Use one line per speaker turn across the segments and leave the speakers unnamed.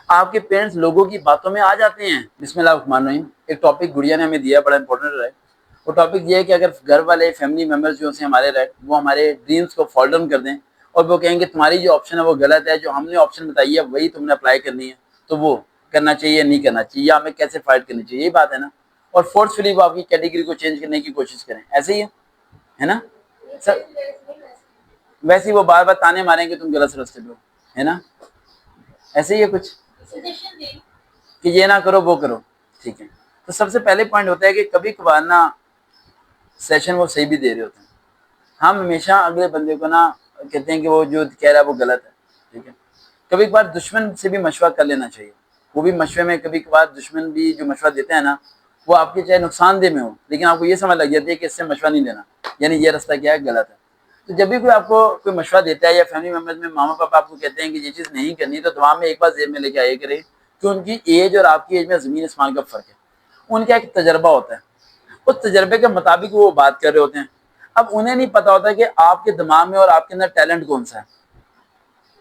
आपके पेरेंट्स लोगों की बातों में आ जाते हैं। बिस्मिल्लाहिर्रहमानिर्रहीम। एक टॉपिक गुड़िया ने हमें दिया, बड़ा इंपॉर्टेंट है। वो टॉपिक ये है कि अगर घर वाले फैमिली मेंबर्स जो से हमारे रहे, वो हमारे ड्रीम्स को फॉल डाउन कर दें और वो कहेंगे तुम्हारी जो ऑप्शन है वो गलत है, जो हमने ऑप्शन बताई है वही तुमने अप्लाई करनी है, तो वो करना चाहिए नहीं करना चाहिए, या हमें कैसे फाइट करनी चाहिए, यही बात है ना। और फोर्सफुली वो आपकी कैटेगरी को चेंज करने की कोशिश करें, ऐसे ही है ना सर। वैसे ही वो बार बार ताने मारेंगे तुम गलत रास्ते पे हो, है ना। ऐसे ही है कुछ कि ये ना करो वो करो, ठीक है। तो सबसे पहले पॉइंट होता है कि कभी कभार ना सेशन वो सही भी दे रहे होते हैं। हम हमेशा अगले बंदे को ना कहते हैं कि वो जो कह रहा है वो गलत है, ठीक है। कभी कभार दुश्मन से भी मशवरा कर लेना चाहिए। वो भी मशवरे में कभी कभार दुश्मन भी जो मशवरा देते हैं ना, वो आपके चाहे नुकसानदेह में हो, लेकिन आपको ये समझ लग जाती है कि इससे मशवरा नहीं लेना, यानी ये रास्ता क्या है, गलत है। तो जब भी कोई आपको कोई मशवरा देता है या फैमिली मेंबर्स में मामा पापा आपको कहते हैं कि ये चीज़ नहीं करनी, तो दिमाग में एक बार जेब में लेके आया करें कि उनकी एज और आपकी एज में ज़मीन आसमान का फ़र्क है। उनका एक तजर्बा होता है, उस तजर्बे के मुताबिक वो बात कर रहे होते हैं। अब उन्हें नहीं पता होता कि आपके दिमाग में और आपके अंदर टैलेंट कौन सा है।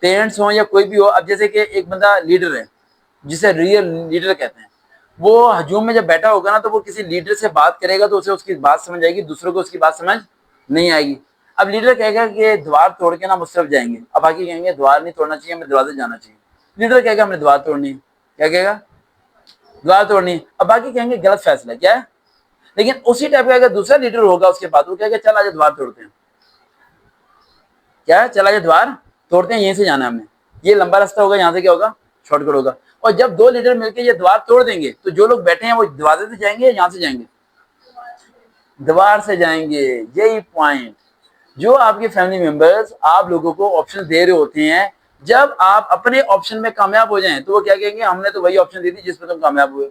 पेरेंट्स हो या कोई भी हो, अब जैसे कि एक बंदा लीडर है जिसे रियल लीडर कहते हैं, वो हजूम में जब बैठा होगा ना, तो वो किसी लीडर से बात करेगा तो उसे उसकी बात समझ आएगी, दूसरों को उसकी बात समझ नहीं आएगी। अब लीडर कहेगा कि द्वार तोड़ के ना मुझ तरफ जाएंगे, अब बाकी कहेंगे द्वार नहीं तोड़ना चाहिए, हमें दरवाजे जाना चाहिए। लीडर कहेगा हमने द्वार तोड़नी है, क्या कहेगा, द्वार तोड़नी है। अब बाकी कहेंगे गलत फैसला क्या है। लेकिन उसी टाइप का अगर दूसरा लीडर होगा उसके बाद, वो कहेगा चल आज द्वार तोड़ते हैं, क्या है, चल आज द्वार तोड़ते हैं, यहीं से जाना है हमने, ये लंबा रास्ता होगा, यहाँ से क्या होगा, शॉर्टकट होगा। और जब दो लीडर मिलकर ये द्वार तोड़ देंगे तो जो लोग बैठे हैं वो दरवाजे से जाएंगे या यहाँ से जाएंगे, द्वार से जाएंगे। यही पॉइंट, जो आपके फैमिली मेंबर्स आप लोगों को ऑप्शन दे रहे होते हैं, जब आप अपने ऑप्शन में कामयाब हो जाएं तो वो क्या कहेंगे, हमने तो वही ऑप्शन दी थी जिसमें तुम कामयाब हुए,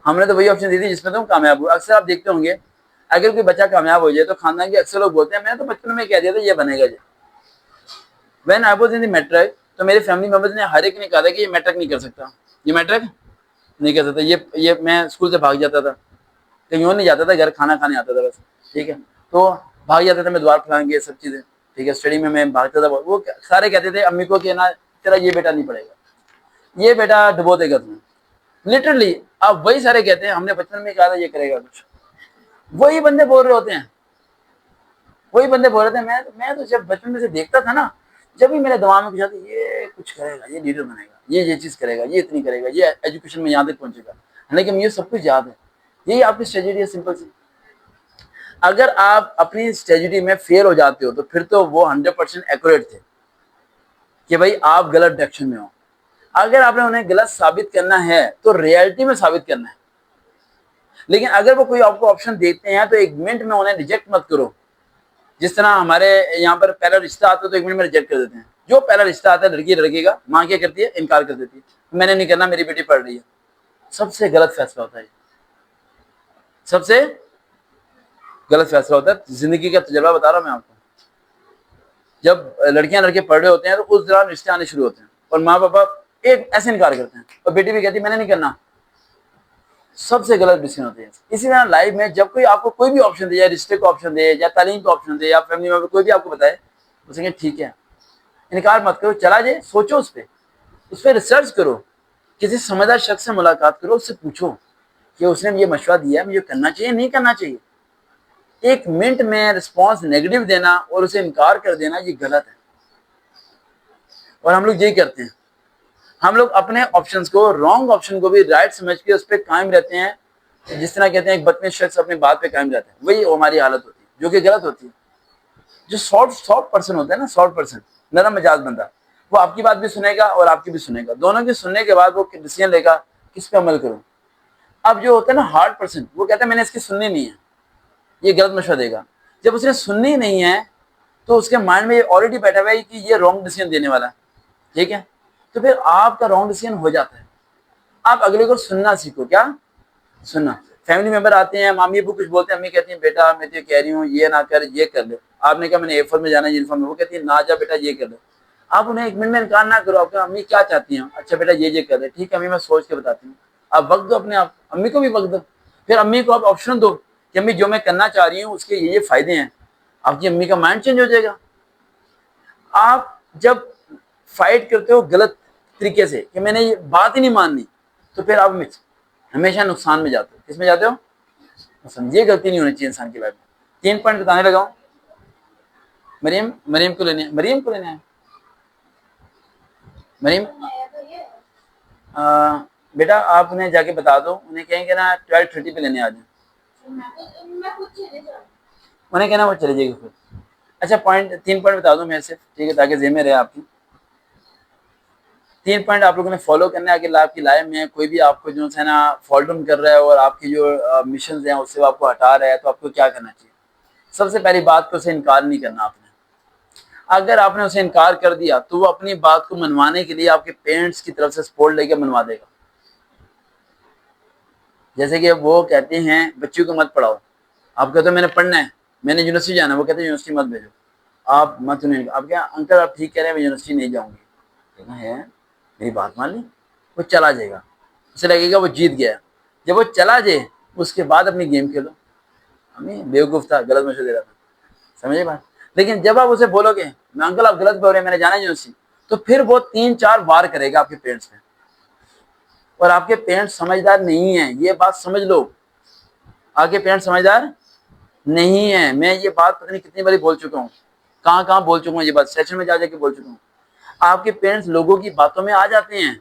हमने तो वही ऑप्शन दी थी जिसमें तुम कामयाब हुए। अक्सर आप देखते होंगे अगर कोई बच्चा कामयाब हो जाए तो खानदान के अक्सर लोग बोलते हैं मैंने तो बचपन में कह दिया था ये बनेगा जी। When I was in the matric, तो मेरे फैमिली मेंबर्स ने हर एक ने कहा था कि ये मैट्रिक नहीं कर सकता, ये मैट्रिक नहीं कर सकता, ये मैं स्कूल से भाग जाता था, कहीं और नहीं जाता था, घर खाना खाने आता था बस, ठीक है। तो भाग जाता था मैं, द्वार फैलाएंगे सब चीजें, ठीक है। स्टडी में मैं भागता था, वो सारे कहते थे अम्मी को कि ना तेरा ये बेटा नहीं पढ़ेगा, ये बेटा डुबो देगा तुम्हें, लिटरली। अब वही सारे कहते हैं हमने बचपन में कहा था ये करेगा कुछ, वही बंदे बोल रहे होते हैं, वही बंदे बोल रहे थे। मैं तो जब बचपन में से देखता था ना, जब भी मेरे दिमाग में कुछ आता ये कुछ करेगा, ये लीडर बनेगा, ये चीज करेगा, ये इतनी करेगा, ये एजुकेशन में यहाँ तक पहुंचेगा, हालांकि मुझे सब कुछ याद है। यही आपकी स्ट्रेटेजी है, सिंपल सी। अगर आप अपनी स्ट्रेटेजी में फेल हो जाते हो तो फिर तो वो 100% एक्यूरेट थे कि भाई आप गलत डायरेक्शन में हो। अगर आपने उन्हें गलत साबित करना है तो रियलिटी में साबित करना है। लेकिन अगर वो कोई आपको ऑप्शन देते हैं तो एक मिनट में उन्हें रिजेक्ट मत करो। जिस तरह हमारे यहाँ पर पहला रिश्ता आता है तो एक मिनट में रिजेक्ट कर देते हैं। जो पहला रिश्ता आता है लड़की लड़के का, माँ क्या करती है, इनकार कर देती है, मैंने नहीं करना, मेरी बेटी पढ़ रही है। सबसे गलत फैसला होता है, सबसे गलत फैसला होता है। जिंदगी का तजुर्बा बता रहा हूं मैं आपको। जब लड़कियां लड़के पढ़ रहे होते हैं तो उस दौरान रिश्ते आने शुरू होते हैं और माँ पापा एक ऐसे इनकार करते हैं और बेटी भी कहती है मैंने नहीं करना। सबसे गलत डिसीजन होते हैं। इसी तरह लाइफ में जब कोई आपको कोई भी ऑप्शन दे, या रिश्ते को ऑप्शन दे, या तालीम को ऑप्शन दे, या फैमिली मेंबर कोई भी आपको बताए, उसे ठीक है, इनकार मत करो, चला जाए, सोचो उस पर रिसर्च करो, किसी समझदार शख्स से मुलाकात करो, उससे पूछो कि उसने ये मशवरा दिया है, मुझे करना चाहिए नहीं करना चाहिए। एक मिनट में रिस्पॉन्स नेगेटिव देना और उसे इनकार कर देना ये गलत है। और हम लोग यही करते हैं, हम लोग अपने ऑप्शंस को, रॉन्ग ऑप्शन को भी राइट समझ के उस पर कायम रहते हैं। जिस तरह कहते हैं एक बदतमीज शख्स अपनी बात पे कायम रहता है, वही हमारी हालत होती है, जो कि गलत होती है। जो सॉफ्ट पर्सन होता है ना, सॉफ्ट पर्सन, नरम मिजाज बंदा, वो आपकी बात भी सुनेगा और आपकी भी सुनेगा, दोनों की सुनने के बाद वो डिसीजन लेगा किस पे अमल करूं। अब जो होता है ना हार्ड पर्सन, वो कहता है मैंने इसकी सुननी नहीं है, ये गलत मशवरा देगा। जब उसने सुननी नहीं है तो उसके माइंड में ये ऑलरेडी बैठा हुआ है कि ये रॉन्ग डिसीजन देने वाला है, ठीक है। तो फिर आपका रॉन्ग डिसीजन हो जाता है। आप अगले को सुनना सीखो, क्या सुनना। फैमिली मेंबर आते हैं, मामी अबू कुछ बोलते हैं, अम्मी कहती है बेटा मैं तो कह रही हूँ ये ना कर, ये कर ले। आपने कहा मैंने एयरफोर्स में जाना है, यूनिफॉर्म में, वो कहती है ना जा बेटा ये कर ले। आप उन्हें एक मिनट में इनकार ना करो, आपका अम्मी क्या चाहती हैं, अच्छा बेटा ये कर ले, ठीक है अम्मी मैं सोच के बताती हूँ। आप वक्त दो अपने आप, अम्मी को भी वक्त दो। फिर अम्मी को आप ऑप्शन दो कि अम्मी जो मैं करना चाह रही हूँ उसके ये फायदे हैं। आपकी अम्मी का माइंड चेंज हो जाएगा। आप जब फाइट करते हो गलत तरीके से कि मैंने ये बात ही नहीं माननी, तो फिर आप हमेशा नुकसान में जाते हो। किस में जाते हो? समझिए, गलती नहीं होनी चाहिए इंसान की लाइफ में। 3 पॉइंट बताने लगा हूं। मरियम को लेने, मरियम को लेने आए। मरियम, बेटा आप उन्हें जाके बता दो, उन्हें कहेंगे ना 12:30 पे लेने आ जाए। उन्हें कहना वो चले जाएगी फिर। अच्छा, 3 पॉइंट बता दो मैं सिर्फ, ठीक है, ताकि जेब में रहे आपकी। 3 पॉइंट आप लोगों ने फॉलो करना है अगर आपकी लाइफ में कोई भी आपको जो है ना फॉल डाउन कर रहा है और आपकी जो मिशन हैं उससे वो आपको हटा रहा है, तो आपको क्या करना चाहिए? सबसे पहली बात तो उसे इनकार नहीं करना आपने। अगर आपने उसे इनकार कर दिया तो वो अपनी बात को मनवाने के लिए आपके पेरेंट्स की तरफ से सपोर्ट लेके मनवा देगा। जैसे कि वो कहते हैं बच्चों को मत पढ़ाओ, आप कहते हो मैंने पढ़ना है, मैंने यूनिवर्सिटी जाना है, वो कहते हैं यूनिवर्सिटी मत भेजो, आप मत सुनिए। आप क्या अंकल आप ठीक कह रहे हैं, मैं यूनिवर्सिटी नहीं जाऊंगी। कहना है मेरी बात मान ली, वो चला जाएगा, उसे लगेगा वो जीत गया। जब वो चला जाए उसके बाद अपनी गेम खेलो। हमें बेवकूफ़ था, गलत मशवरा दे रहा था, समझे बात? लेकिन जब आप उसे बोलोगे मैं अंकल आप गलत बोल रहे हैं, मैंने जाना यूनिवर्सिटी, तो फिर वो 3-4 वार करेगा आपके पेरेंट्स पे। और आपके पेरेंट्स समझदार नहीं है, ये बात समझ लो। आपके पेरेंट्स समझदार नहीं है। मैं ये बात पता नहीं कितनी बारी बोल चुका हूँ, कहाँ कहाँ बोल चुका हूँ ये बात, सेशन में जा जाके बोल चुका हूँ। आपके पेरेंट्स लोगों की बातों में आ जाते हैं।